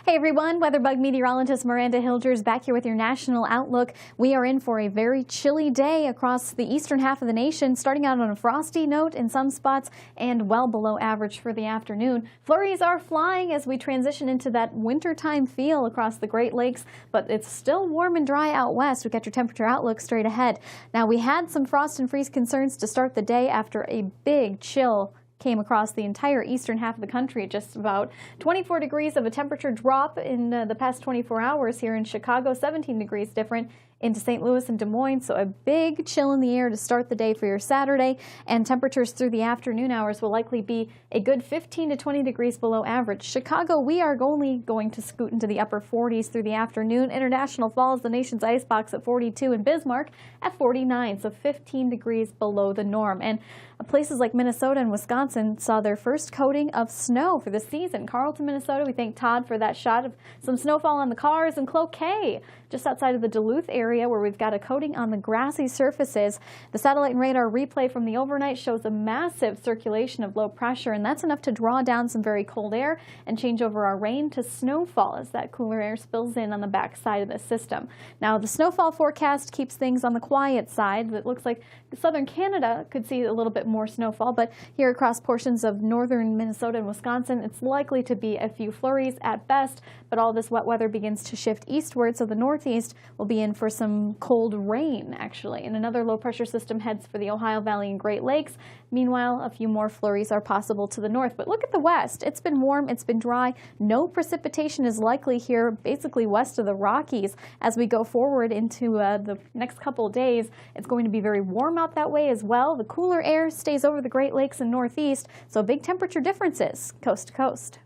Hey everyone, WeatherBug meteorologist Miranda Hilgers back here with your national outlook. We are in for a very chilly day across the eastern half of the nation, starting out on a frosty note in some spots and well below average for the afternoon. Flurries are flying as we transition into that wintertime feel across the Great Lakes, but it's still warm and dry out west. We've got your temperature outlook straight ahead. Now, we had some frost and freeze concerns to start the day after a big chill came across the entire eastern half of the country. Just about 24 degrees of a temperature drop in the past 24 hours here in Chicago, 17 degrees different into St. Louis and Des Moines, so a big chill in the air to start the day for your Saturday, and temperatures through the afternoon hours will likely be a good 15 to 20 degrees below average. Chicago, we are only going to scoot into the upper 40s through the afternoon. International Falls, the nation's icebox, at 42, and Bismarck at 49, so 15 degrees below the norm. And places like Minnesota and Wisconsin saw their first coating of snow for the season. Carlton, Minnesota, we thank Todd for that shot of some snowfall on the cars, and Cloquet, just outside of the Duluth area, where we've got a coating on the grassy surfaces. The satellite and radar replay from the overnight shows a massive circulation of low pressure, and that's enough to draw down some very cold air and change over our rain to snowfall as that cooler air spills in on the back side of the system. Now, the snowfall forecast keeps things on the quiet side. It looks like southern Canada could see a little bit more snowfall, but here across portions of northern Minnesota and Wisconsin, it's likely to be a few flurries at best, but all this wet weather begins to shift eastward, so the northeast will be in for some cold rain, actually. And another low pressure system heads for the Ohio Valley and Great Lakes. Meanwhile, a few more flurries are possible to the north. But look at the west. It's been warm, it's been dry. No precipitation is likely here, basically west of the Rockies. As we go forward into the next couple of days, it's going to be very warm out that way as well. The cooler air stays over the Great Lakes and northeast, so big temperature differences coast to coast.